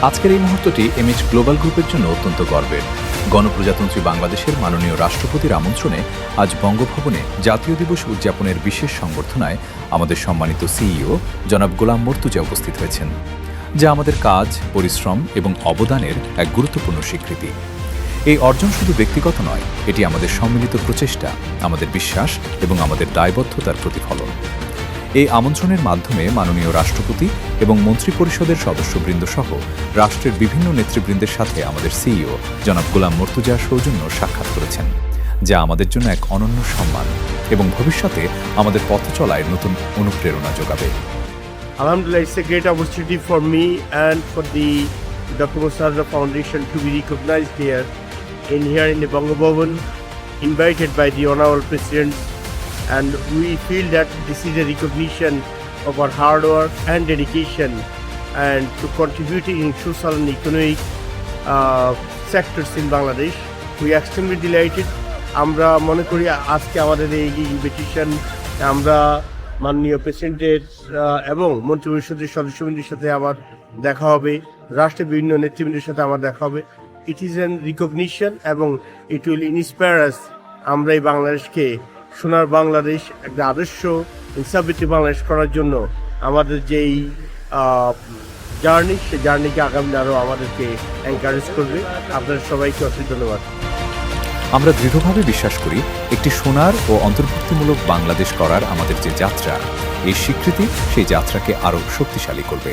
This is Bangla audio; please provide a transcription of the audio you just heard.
আজকের এই মুহূর্তটি এমএইচ গ্লোবাল গ্রুপের জন্য অত্যন্ত গর্বের। গণপ্রজাতন্ত্রী বাংলাদেশের মাননীয় রাষ্ট্রপতির আমন্ত্রণে আজ বঙ্গভবনে জাতীয় দিবস উদযাপনের বিশেষ সংবর্ধনায় আমাদের সম্মানিত সিইও জনাব গোলাম মর্তুজা উপস্থিত হয়েছেন, যা আমাদের কাজ, পরিশ্রম এবং অবদানের এক গুরুত্বপূর্ণ স্বীকৃতি। এই অর্জন শুধু ব্যক্তিগত নয়, এটি আমাদের সম্মিলিত প্রচেষ্টা, আমাদের বিশ্বাস এবং আমাদের দায়বদ্ধতার প্রতিফলন। এই আমন্ত্রণের মাধ্যমে মাননীয় রাষ্ট্রপতি এবং মন্ত্রিপরিষদের সদস্যবৃন্দ সহ রাষ্ট্রের বিভিন্ন নেতৃবৃন্দের সাথে আমাদের সিইও জনাব গোলাম মর্তুজা সৌজন্য সাক্ষাৎ করেছেন, যা আমাদের জন্য এক অনন্য সম্মান এবং ভবিষ্যতে আমাদের পথ চলায় নতুন অনুপ্রেরণা যোগাবে। Alhamdulillah, it's a great opportunity for me and for the Dr. Mosazza Foundation to be recognized here in the Bangabhavan, invited by the Honorable President, and we feel that this is a recognition of our hard work and dedication and to contributing in social and economic sectors in Bangladesh. We are extremely delighted. আমরা মনে করি আজকে আমাদের এই ইনভিটেশন আমরা মাননীয় প্রেসিডেন্টের এবং মন্ত্রিপরিষদের সদস্যবৃন্দের সাথে আমার দেখা হবে, রাষ্ট্রের বিভিন্ন নেতৃবৃন্দের সাথে আমার দেখা হবে। ইট ইজ অ্যান রিকগনিশন এবং ইট উইল ইন্সপায়ার আস। আমরা এই বাংলাদেশকে সোনার বাংলাদেশ, একটা আদর্শ ইনসাফভিত্তিক বাংলাদেশ করার জন্য আমাদের যেই জার্নি, সেই জার্নিকে আগামী আরও আমাদেরকে এনকারেজ করবে। আপনাদের সবাইকে অশেষ ধন্যবাদ। আমরা দৃঢ়ভাবে বিশ্বাস করি, একটি সোনার ও অন্তর্ভুক্তিমূলক বাংলাদেশ করার আমাদের যে যাত্রা, এই স্বীকৃতি সেই যাত্রাকে আরও শক্তিশালী করবে।